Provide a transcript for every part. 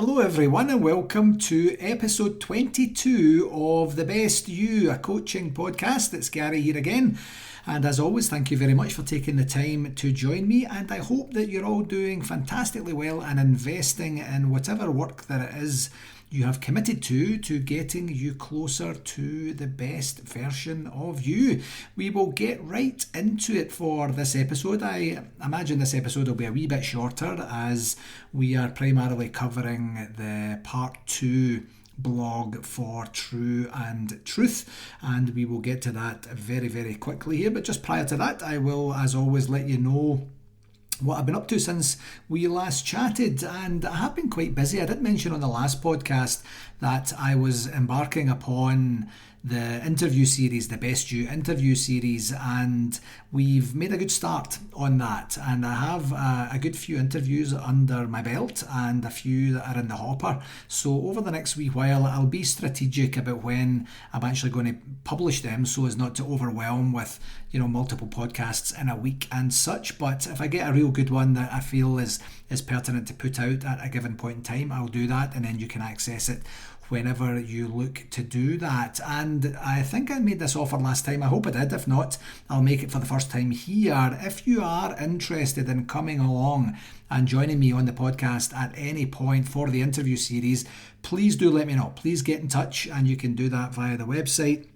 Hello everyone and welcome to episode 22 of The Best You, a coaching podcast. It's Gary here again. And as always, thank you very much for taking the time to join me. And I hope that you're all doing fantastically well and investing in whatever work that it is you have committed to getting you closer to the best version of you. We will get right into it for this episode. I imagine this episode will be a wee bit shorter as we are primarily covering the part 2 blog for True and Truth, and we will get to that very, very quickly here. But just prior to that, I will, as always, let you know what I've been up to since we last chatted, and I have been quite busy. I did mention on the last podcast that I was embarking upon the interview series, the Best You interview series, and we've made a good start on that, and I have a good few interviews under my belt and a few that are in the hopper. So over the next wee while I'll be strategic about when I'm actually going to publish them so as not to overwhelm with multiple podcasts in a week and such. But if I get a real good one that I feel is pertinent to put out at a given point in time, I'll do that, and then you can access it whenever you look to do that. And I think I made this offer last time. I hope I did. If not, I'll make it for the first time here. If you are interested in coming along and joining me on the podcast at any point for the interview series, please do let me know. Please get in touch, and you can do that via the website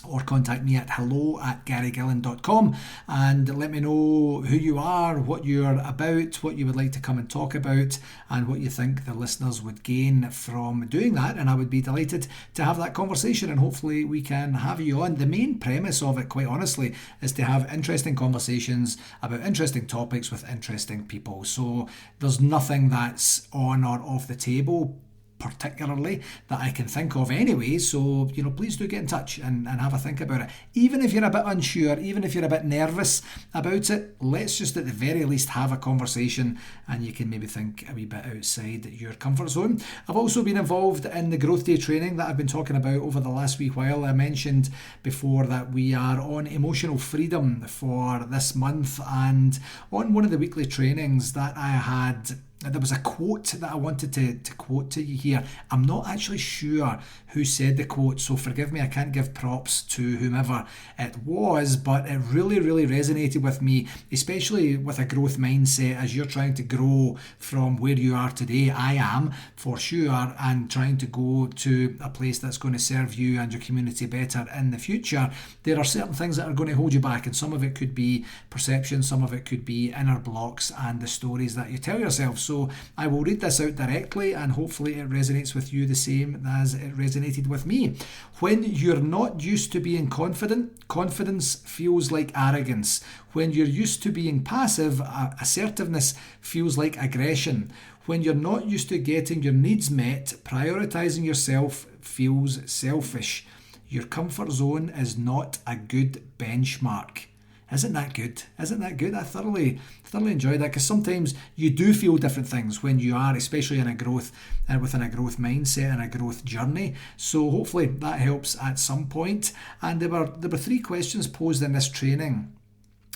or contact me at hello@garygillen.com and let me know who you are, what you're about, what you would like to come and talk about, and what you think the listeners would gain from doing that. And I would be delighted to have that conversation, and hopefully we can have you on. The main premise of it, quite honestly, is to have interesting conversations about interesting topics with interesting people. So there's nothing that's on or off the table particularly that I can think of anyway, so please do get in touch and have a think about it. Even if you're a bit unsure, even if you're a bit nervous about it, let's just at the very least have a conversation, and you can maybe think a wee bit outside your comfort zone. I've also been involved in the Growth Day training that I've been talking about over the last wee while. I mentioned before that we are on emotional freedom for this month, and on one of the weekly trainings that I had, there was a quote that I wanted to quote to you here. I'm not actually sure who said the quote, so forgive me, I can't give props to whomever it was, but it really, really resonated with me, especially with a growth mindset as you're trying to grow from where you are today. I am, for sure, and trying to go to a place that's going to serve you and your community better in the future. There are certain things that are going to hold you back, and some of it could be perception, some of it could be inner blocks and the stories that you tell yourself. So I will read this out directly, and hopefully it resonates with you the same as it resonated with me. When you're not used to being confident, confidence feels like arrogance. When you're used to being passive, assertiveness feels like aggression. When you're not used to getting your needs met, prioritizing yourself feels selfish. Your comfort zone is not a good benchmark. Isn't that good? Isn't that good? I thoroughly enjoy that, because sometimes you do feel different things when you are, especially in a growth, within a growth mindset and a growth journey. So hopefully that helps at some point. And there were 3 questions posed in this training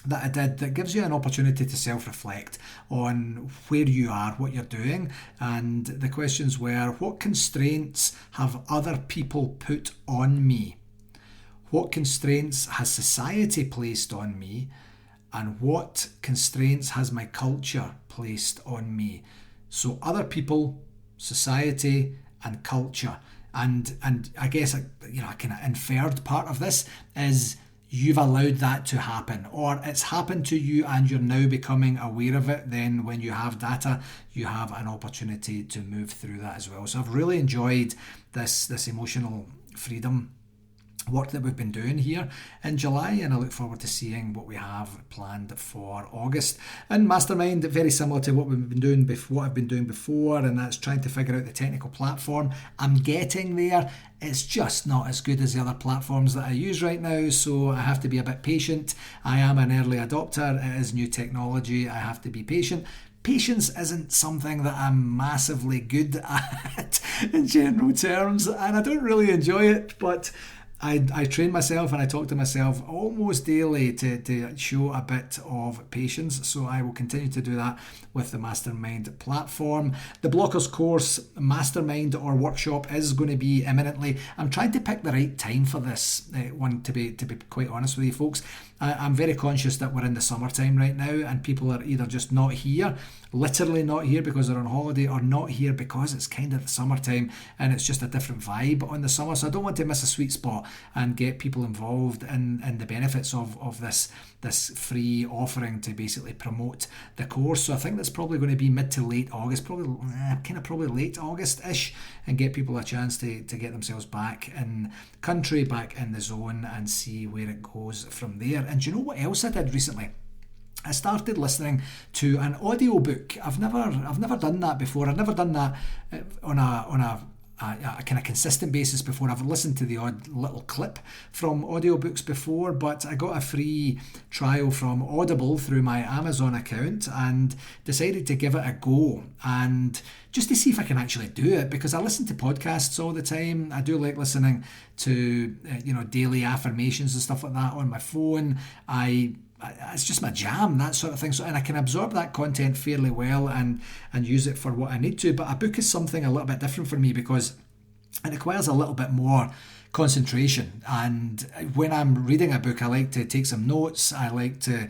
that I did that gives you an opportunity to self-reflect on where you are, what you're doing. And the questions were: what constraints have other people put on me? What constraints has society placed on me? And what constraints has my culture placed on me? So other people, society, and culture. And I guess a kind of inferred part of this is you've allowed that to happen, or it's happened to you and you're now becoming aware of it. Then when you have data, you have an opportunity to move through that as well. So I've really enjoyed this emotional freedom work that we've been doing here in July, and I look forward to seeing what we have planned for August. And Mastermind, very similar to what I've been doing before, and that's trying to figure out the technical platform. I'm getting there. It's just not as good as the other platforms that I use right now, so I have to be a bit patient. I am an early adopter. It is new technology. I have to be patient. Patience isn't something that I'm massively good at in general terms, and I don't really enjoy it, but I train myself and I talk to myself almost daily to show a bit of patience. So I will continue to do that with the Mastermind platform. The Blockers course, Mastermind or workshop is going to be imminently. I'm trying to pick the right time for this one, to be quite honest with you folks. I'm very conscious that we're in the summertime right now and people are either just not here, literally not here because they're on holiday, or not here because it's kind of the summertime and it's just a different vibe on the summer. So I don't want to miss a sweet spot and get people involved in the benefits of this free offering to basically promote the course. So I think that's probably going to be mid to late August, probably late August-ish, and get people a chance to get themselves back in country, back in the zone, and see where it goes from there. And do you know what else I did recently? I started listening to an audiobook. I've never done that before. I've never done that on a kind of consistent basis before. I've listened to the odd little clip from audiobooks before, but I got a free trial from Audible through my Amazon account and decided to give it a go, and just to see if I can actually do it, because I listen to podcasts all the time. I do like listening to daily affirmations and stuff like that on my phone. It's just my jam, that sort of thing. So, and I can absorb that content fairly well and use it for what I need to. But a book is something a little bit different for me because it requires a little bit more concentration. And when I'm reading a book, I like to take some notes. I like to,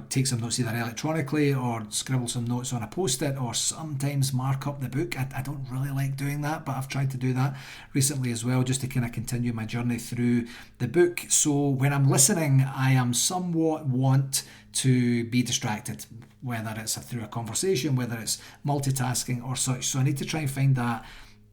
take some notes either electronically or scribble some notes on a post-it, or sometimes mark up the book. I don't really like doing that, but I've tried to do that recently as well, just to kind of continue my journey through the book. So when I'm listening, I am somewhat want to be distracted, whether it's through a conversation, whether it's multitasking or such. So I need to try and find that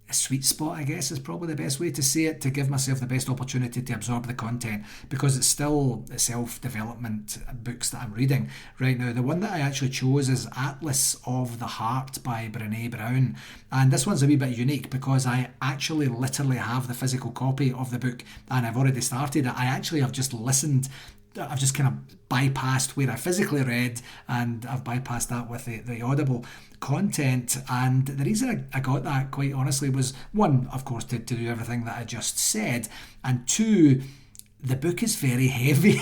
a sweet spot, I guess, is probably the best way to say it, to give myself the best opportunity to absorb the content, because it's still self-development books that I'm reading right now. The one that I actually chose is Atlas of the Heart by Brené Brown, and this one's a wee bit unique because I actually literally have the physical copy of the book and I've already started it. I actually have just listened. I've just kind of bypassed where I physically read, and I've bypassed that with the Audible content. And the reason I got that, quite honestly, was one, of course, to do everything that I just said, and two, the book is very heavy.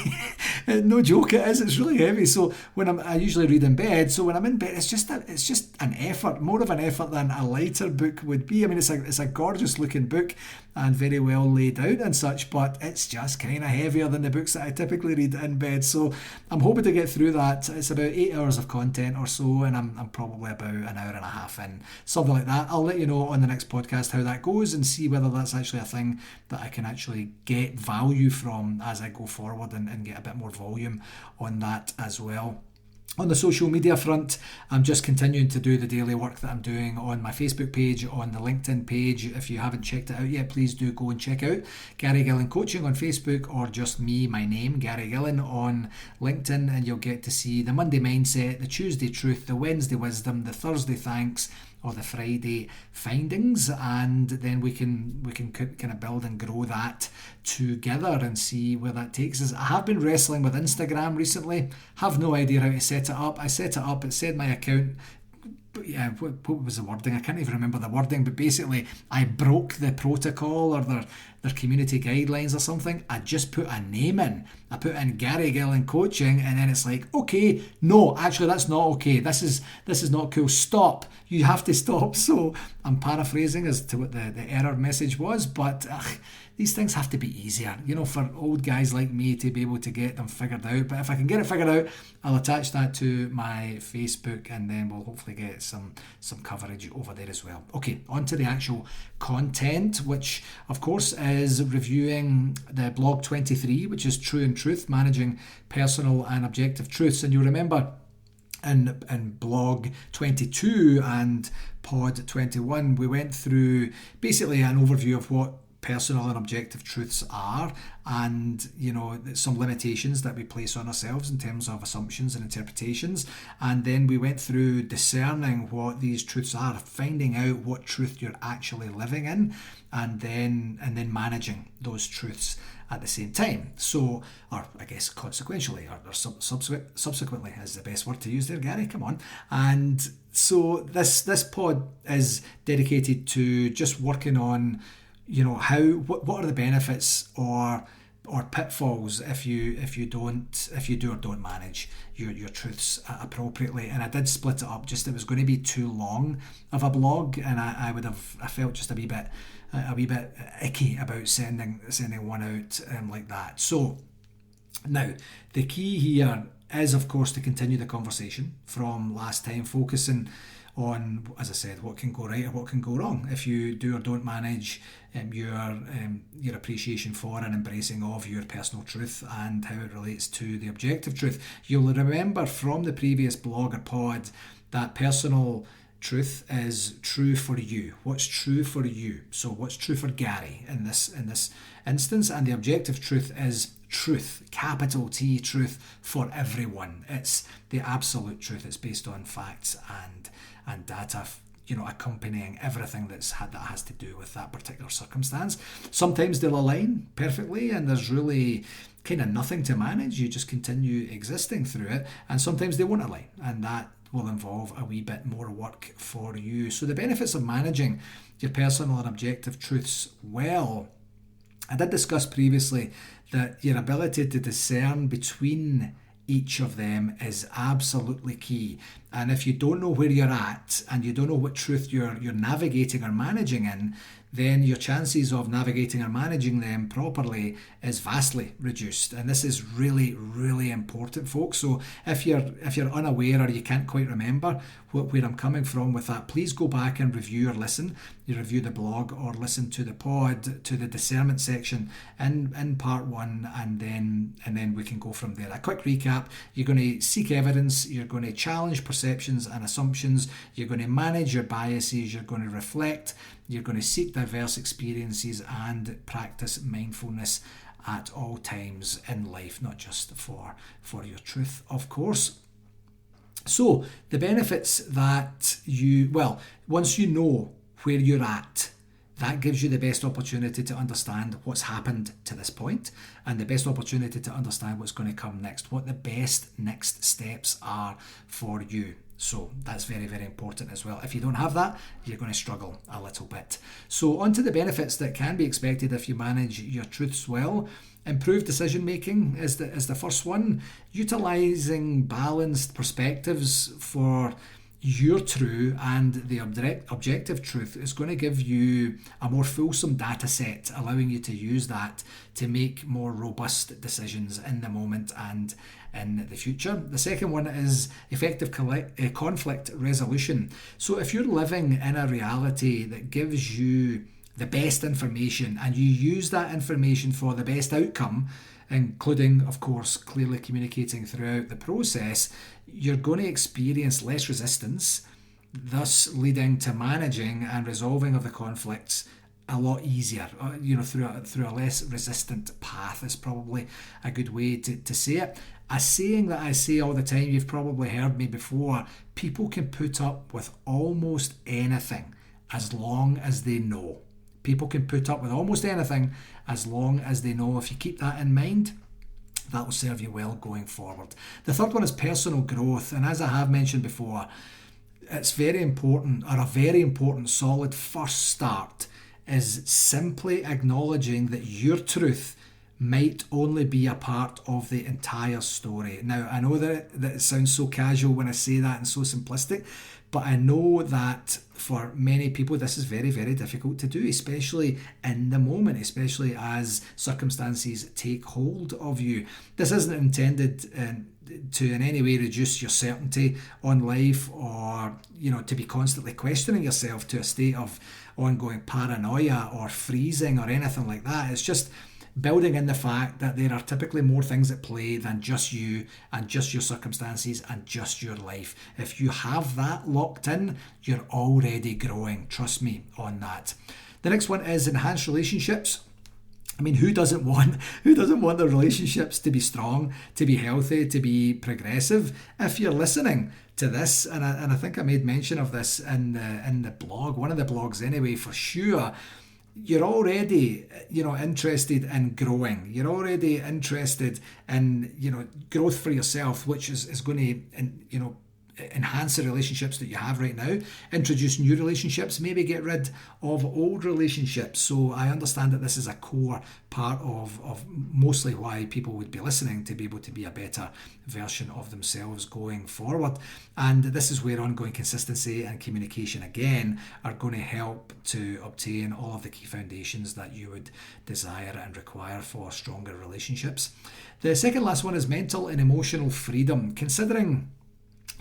No joke, it is. It's really heavy. So when I usually read in bed. So when I'm in bed, it's just an effort, more of an effort than a lighter book would be. I mean, it's a gorgeous looking book and very well laid out and such, but it's just kind of heavier than the books that I typically read in bed. So I'm hoping to get through that. It's about 8 hours of content or so, and I'm probably about an hour and a half in, something like that. I'll let you know on the next podcast how that goes and see whether that's actually a thing that I can actually get value from as I go forward, and get a bit more volume on that as well. On the social media front, I'm just continuing to do the daily work that I'm doing on my Facebook page, on the LinkedIn page. If you haven't checked it out yet, please do go and check out Gary Gillen Coaching on Facebook, or just me, my name, Gary Gillen, on LinkedIn, and you'll get to see the Monday Mindset, the Tuesday Truth, the Wednesday Wisdom, the Thursday Thanks, or the Friday Findings, and then we can kind of build and grow that together and see where that takes us. I have been wrestling with Instagram recently, have no idea how to set it up. I set it up, it said my account, yeah, what was the wording? I can't even remember the wording, but basically I broke the protocol or their community guidelines or something. I just put a name in. I put in Gary Gillen Coaching, and then it's like, okay, no, actually that's not okay. This is not cool. Stop. You have to stop. So I'm paraphrasing as to what the error message was, but these things have to be easier, for old guys like me to be able to get them figured out. But if I can get it figured out, I'll attach that to my Facebook, and then we'll hopefully get some coverage over there as well. Okay, on to the actual content, which of course is reviewing the blog 23, which is True and Truth, Managing Personal and Objective Truths. And you'll remember in blog 22 and pod 21, we went through basically an overview of what personal and objective truths are, and some limitations that we place on ourselves in terms of assumptions and interpretations. And then we went through discerning what these truths are, finding out what truth you're actually living in, and then managing those truths at the same time. So, or I guess consequentially, or subsequently is the best word to use there, Gary, come on. And so this pod is dedicated to just working on what are the benefits or pitfalls if you do or don't manage your truths appropriately. And I did split it up, just it was going to be too long of a blog, and I felt just a wee bit icky about sending one out like that. So now the key here is, of course, to continue the conversation from last time, focusing on, as I said, what can go right or what can go wrong if you do or don't manage your appreciation for and embracing of your personal truth and how it relates to the objective truth. You'll remember from the previous blog or pod that personal truth is true for you. What's true for you? So what's true for Gary in this instance? And the objective truth is truth, capital T, truth for everyone. It's the absolute truth. It's based on facts and data, accompanying everything that has to do with that particular circumstance. Sometimes they'll align perfectly and there's really kind of nothing to manage. You just continue existing through it. And sometimes they won't align, and that will involve a wee bit more work for you. So the benefits of managing your personal and objective truths well. I did discuss previously that your ability to discern between each of them is absolutely key. And if you don't know where you're at and you don't know what truth you're navigating or managing in, then your chances of navigating or managing them properly is vastly reduced. And this is really, really important, folks. So if you're unaware or you can't quite remember where I'm coming from with that, please go back and review or listen. You review the blog or listen to the pod, to the discernment section in part 1, and then we can go from there. A quick recap: you're going to seek evidence, you're going to challenge perceptions and assumptions, you're going to manage your biases, you're going to reflect, you're going to seek diverse experiences and practice mindfulness at all times in life, not just for your truth, of course. So the benefits that once you know where you're at, that gives you the best opportunity to understand what's happened to this point and the best opportunity to understand what's going to come next, what the best next steps are for you. So that's very, very important as well. If you don't have that, you're going to struggle a little bit. So on to the benefits that can be expected if you manage your truths well. Improved decision making is the first one. Utilising balanced perspectives for your true and the objective truth is going to give you a more fulsome data set, allowing you to use that to make more robust decisions in the moment and in the future. The second one is effective conflict resolution. So if you're living in a reality that gives you the best information and you use that information for the best outcome, including, of course, clearly communicating throughout the process, you're going to experience less resistance, thus leading to managing and resolving of the conflicts a lot easier, through a less resistant path is probably a good way to say it. A saying that I say all the time, you've probably heard me before: people can put up with almost anything as long as they know. People can put up with almost anything as long as they know. If you keep that in mind, that will serve you well going forward. The third one is personal growth. And as I have mentioned before, it's very important, or a very important solid first start is simply acknowledging that your truth might only be a part of the entire story. Now, I know that it sounds so casual when I say that and so simplistic, but I know that for many people this is very, very difficult to do, especially in the moment, especially as circumstances take hold of you. This isn't intended to in any way reduce your certainty on life, or to be constantly questioning yourself to a state of ongoing paranoia or freezing or anything like that. It's just building in the fact that there are typically more things at play than just you and just your circumstances and just your life. If you have that locked in, you're already growing. Trust me on that. The next one is enhanced relationships. I mean, who doesn't want their relationships to be strong, to be healthy, to be progressive? If you're listening to this, and I think I made mention of this in the blog, one of the blogs anyway, for sure, you're already, interested in growing. You're already interested in, growth for yourself, which is going to, enhance the relationships that you have right now, introduce new relationships, maybe get rid of old relationships. So I understand that this is a core part of mostly why people would be listening, to be able to be a better version of themselves going forward. And this is where ongoing consistency and communication again are going to help to obtain all of the key foundations that you would desire and require for stronger relationships. The second last one is mental and emotional freedom. Considering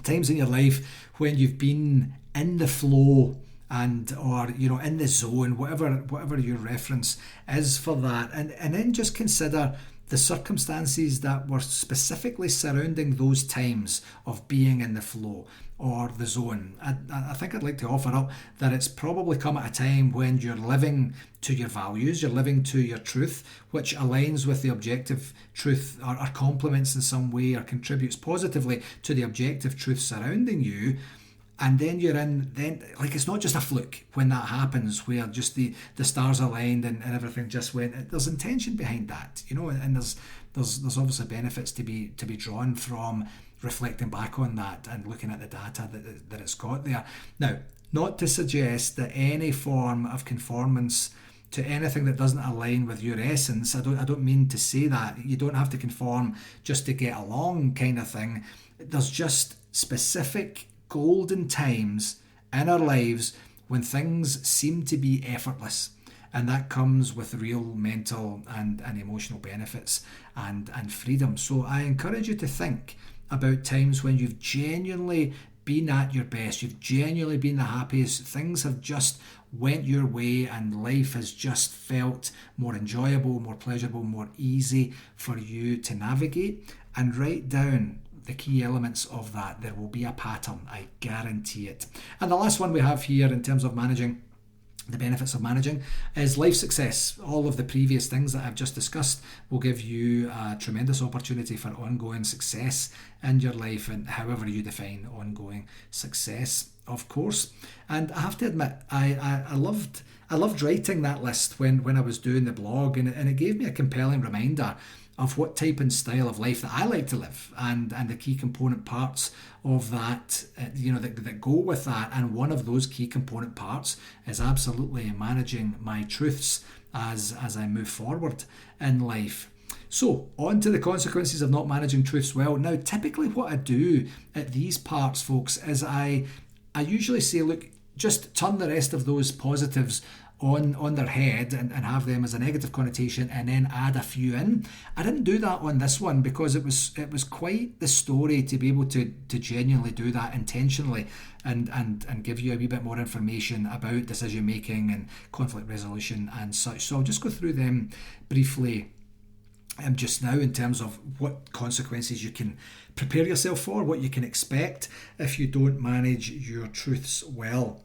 times in your life when you've been in the flow or in the zone, whatever your reference is for that, and then just consider the circumstances that were specifically surrounding those times of being in the flow or the zone. I think I'd like to offer up that it's probably come at a time when you're living to your values, you're living to your truth, which aligns with the objective truth or complements in some way or contributes positively to the objective truth surrounding you. And then it's not just a fluke when that happens, where just the stars aligned and everything just went. There's intention behind that, and there's obviously benefits to be drawn from reflecting back on that and looking at the data that it's got there. Now, not to suggest that any form of conformance to anything that doesn't align with your essence. I don't mean to say that. You don't have to conform just to get along, kind of thing. There's just specific golden times in our lives when things seem to be effortless, and that comes with real mental and emotional benefits and freedom. So I encourage you to think about times when you've genuinely been at your best, you've genuinely been the happiest, things have just went your way and life has just felt more enjoyable, more pleasurable, more easy for you to navigate, and write down the key elements of that. There will be a pattern, I guarantee it. And the last one we have here in terms of managing, the benefits of managing, is life success. All of the previous things that I've just discussed will give you a tremendous opportunity for ongoing success in your life, and however you define ongoing success, of course. And I have to admit, I loved writing that list when I was doing the blog, and it gave me a compelling reminder of what type and style of life that I like to live, and the key component parts of that, that go with that. And one of those key component parts is absolutely managing my truths as I move forward in life. So, on to the consequences of not managing truths well. Now, typically what I do at these parts, folks, is I usually say, look, just turn the rest of those positives on their head and have them as a negative connotation, and then add a few in. I didn't do that on this one because it was quite the story to be able to genuinely do that intentionally and give you a wee bit more information about decision making and conflict resolution and such. So I'll just go through them briefly just now in terms of what consequences you can prepare yourself for, what you can expect if you don't manage your truths well.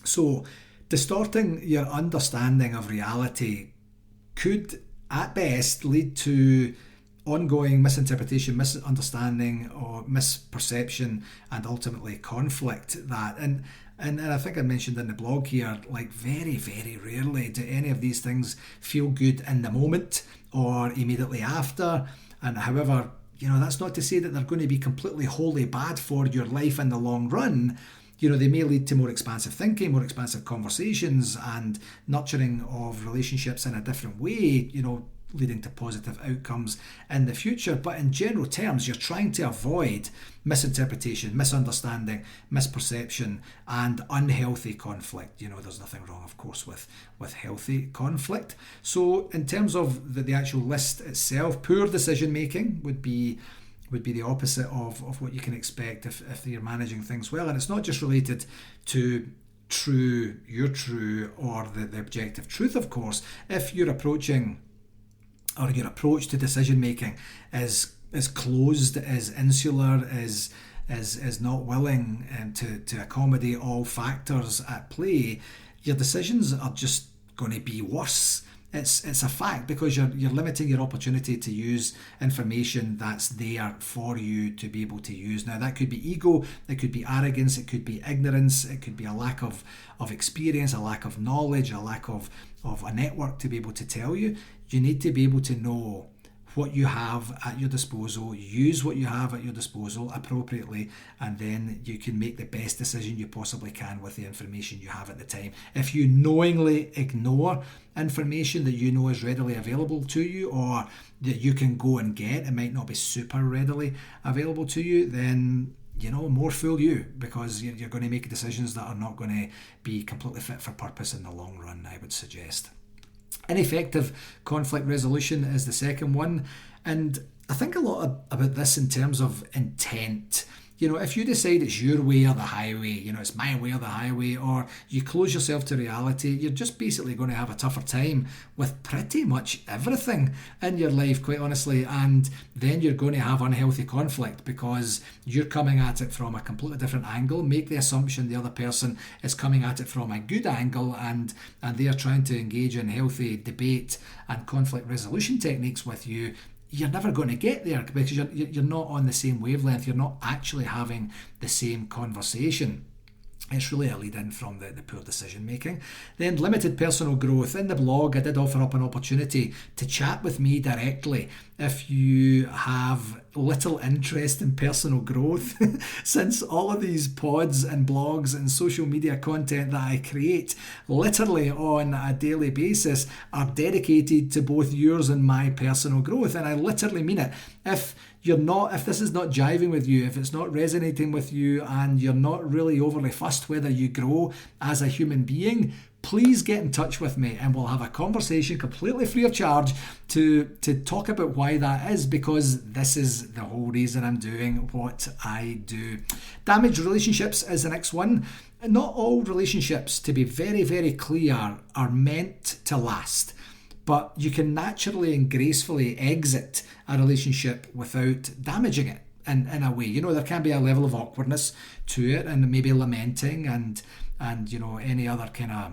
So, distorting your understanding of reality could, at best, lead to ongoing misinterpretation, misunderstanding, or misperception, and ultimately conflict. And I think I mentioned in the blog here, like very, very rarely do any of these things feel good in the moment or immediately after. And however, that's not to say that they're going to be completely wholly bad for your life in the long run. They may lead to more expansive thinking, more expansive conversations, and nurturing of relationships in a different way, leading to positive outcomes in the future. But in general terms, you're trying to avoid misinterpretation, misunderstanding, misperception, and unhealthy conflict. There's nothing wrong, of course, with healthy conflict. So in terms of the actual list itself, poor decision making would be the opposite of what you can expect if you're managing things well. And it's not just related to your true or the objective truth, of course. If your approach to decision making is closed, is insular, is not willing to accommodate all factors at play, your decisions are just going to be worse. It's a fact, because you're limiting your opportunity to use information that's there for you to be able to use. Now, that could be ego, it could be arrogance, it could be ignorance, it could be a lack of experience, a lack of knowledge, a lack of a network to be able to tell you. You need to be able to know what you have at your disposal, use what you have at your disposal appropriately, and then you can make the best decision you possibly can with the information you have at the time. If you knowingly ignore information that you know is readily available to you, or that you can go and get, it might not be super readily available to you, then more fool you, because you're going to make decisions that are not going to be completely fit for purpose in the long run, I would suggest. Ineffective conflict resolution is the second one, and I think a lot about this in terms of intent. If you decide it's your way or the highway, it's my way or the highway, or you close yourself to reality, you're just basically going to have a tougher time with pretty much everything in your life, quite honestly. And then you're going to have unhealthy conflict because you're coming at it from a completely different angle. Make the assumption the other person is coming at it from a good angle, and they are trying to engage in healthy debate and conflict resolution techniques with you. You're never going to get there because you're not on the same wavelength. You're not actually having the same conversation. It's really a lead-in from the poor decision making. Then limited personal growth. In the blog, I did offer up an opportunity to chat with me directly if you have little interest in personal growth, since all of these pods and blogs and social media content that I create literally on a daily basis are dedicated to both yours and my personal growth. And I literally mean it. If this is not jiving with you, if it's not resonating with you, and you're not really overly fussed whether you grow as a human being, please get in touch with me and we'll have a conversation completely free of charge to talk about why that is, because this is the whole reason I'm doing what I do. Damaged relationships is the next one. Not all relationships, to be very, very clear, are meant to last. But you can naturally and gracefully exit a relationship without damaging it in a way. There can be a level of awkwardness to it, and maybe lamenting and any other kind of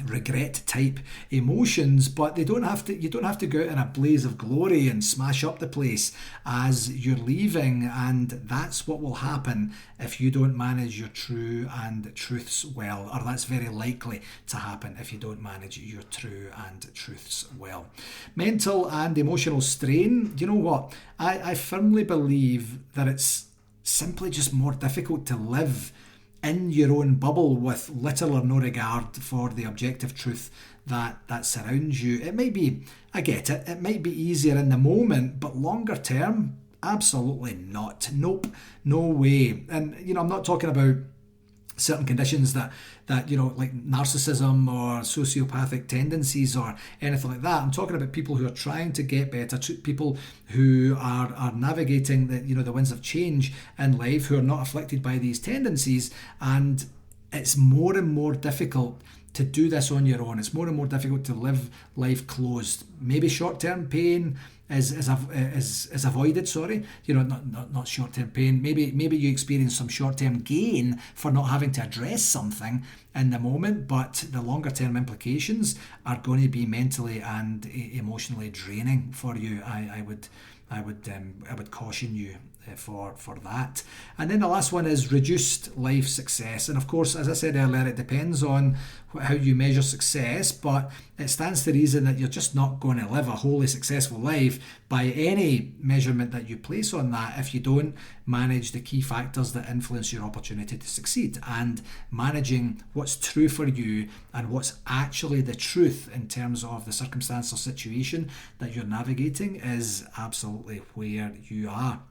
regret type emotions, but you don't have to go out in a blaze of glory and smash up the place as you're leaving. And that's what will happen if you don't manage your true and truths well, or that's very likely to happen if you don't manage your true and truths well. Mental and emotional strain. You know what? I firmly believe that it's simply just more difficult to live in your own bubble with little or no regard for the objective truth that surrounds you. It might be, I get it, it might be easier in the moment, but longer term, absolutely not. Nope, no way. And, I'm not talking about certain conditions that like narcissism or sociopathic tendencies or anything like that. I'm talking about people who are trying to get better, people who are navigating the winds of change in life, who are not afflicted by these tendencies. And it's more and more difficult to do this on your own. It's more and more difficult to live life closed. Maybe short-term pain is avoided. Not short-term pain. Maybe you experience some short-term gain for not having to address something in the moment, but the longer-term implications are going to be mentally and emotionally draining for you. I would caution you for that. And then the last one is reduced life success. And of course, as I said earlier, it depends on how you measure success, but it stands to reason that you're just not going to live a wholly successful life by any measurement that you place on that if you don't manage the key factors that influence your opportunity to succeed. And managing what's true for you and what's actually the truth in terms of the circumstance or situation that you're navigating is absolutely where you are.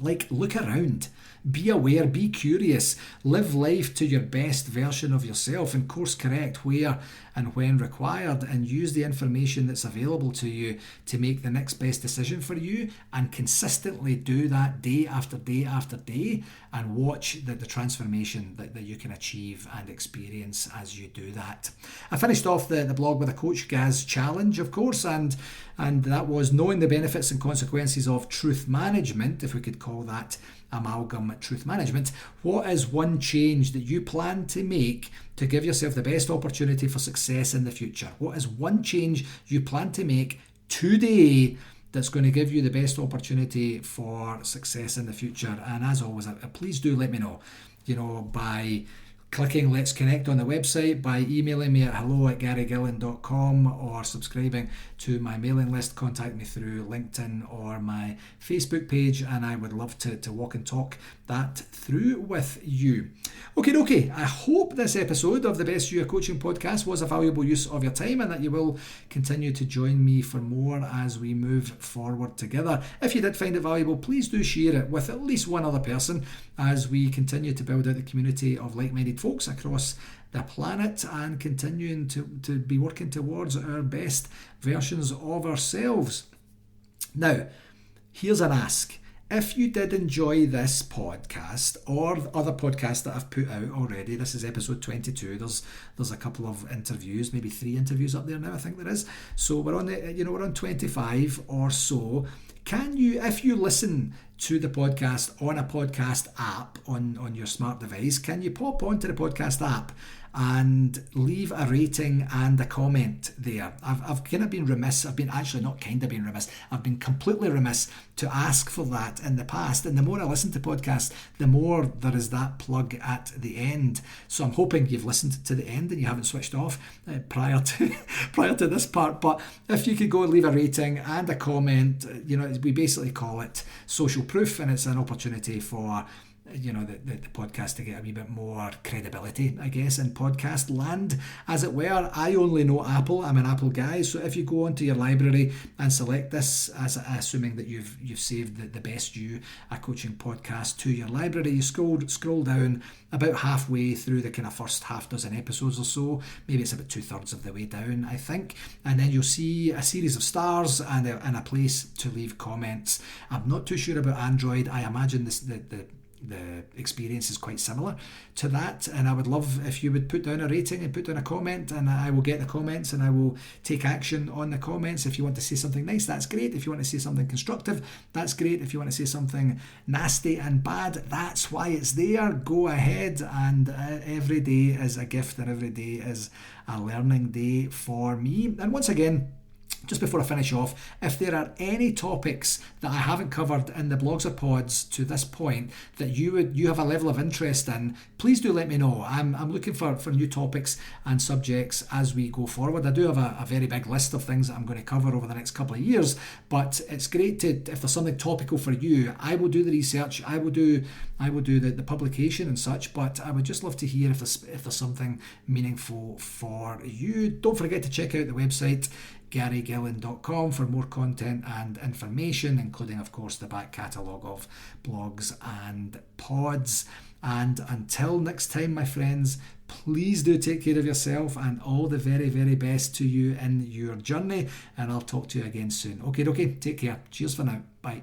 Look around, be aware, be curious, live life to your best version of yourself, and course correct where and when required, and use the information that's available to you to make the next best decision for you, and consistently do that day after day after day, and watch the transformation that you can achieve and experience as you do that. I finished off the blog with a Coach Gaz challenge, of course, and that was knowing the benefits and consequences of truth management, if we could call that amalgam truth management. What is one change that you plan to make to give yourself the best opportunity for success in the future? What is one change you plan to make today that's going to give you the best opportunity for success in the future? And as always, please do let me know, by clicking Let's Connect on the website, by emailing me at hello@garygillen.com, or subscribing to my mailing list. Contact me through LinkedIn or my Facebook page, and I would love to walk and talk that through with you. Okay, I hope this episode of the Best You, a Coaching Podcast was a valuable use of your time, and that you will continue to join me for more as we move forward together. If you did find it valuable, please do share it with at least one other person as we continue to build out the community of like-minded folks across the planet, and continuing to be working towards our best versions of ourselves. Now, here's an ask. If you did enjoy this podcast or other podcasts that I've put out already, this is episode 22. There's a couple of interviews, maybe 3 interviews up there now, I think there is. So we're on 25 or so. Can you, if you listen to the podcast on a podcast app on your smart device, can you pop onto the podcast app and leave a rating and a comment there? I've kind of been remiss. I've been completely remiss to ask for that in the past. And the more I listen to podcasts, the more there is that plug at the end. So I'm hoping you've listened to the end and you haven't switched off prior to this part. But if you could go and leave a rating and a comment, we basically call it social proof, and it's an opportunity for the podcast to get a wee bit more credibility, I guess, in podcast land, as it were. I only know Apple. I'm an Apple guy. So if you go onto your library and select this, assuming that you've saved the Best You, a Coaching Podcast, to your library, you scroll down about halfway through the kind of first half dozen episodes or so. Maybe it's about 2/3 of the way down, I think. And then you'll see a series of stars and a place to leave comments. I'm not too sure about Android. I imagine the experience is quite similar to that, and I would love if you would put down a rating and put down a comment, and I will get the comments and I will take action on the comments. If you want to say something nice, that's great. If you want to say something constructive, that's great. If you want to say something nasty and bad, that's why it's there. Go ahead, and every day is a gift, and every day is a learning day for me. And once again, just before I finish off, if there are any topics that I haven't covered in the blogs or pods to this point that you have a level of interest in, please do let me know. I'm looking for new topics and subjects as we go forward. I do have a very big list of things that I'm going to cover over the next couple of years, but it's great if there's something topical for you, I will do the research, I will do the publication and such, but I would just love to hear if there's something meaningful for you. Don't forget to check out the website, garygillen.com, for more content and information, including, of course, the back catalogue of blogs and pods. And until next time, my friends, please do take care of yourself, and all the very, very best to you in your journey. And I'll talk to you again soon. Okay, take care. Cheers for now. Bye.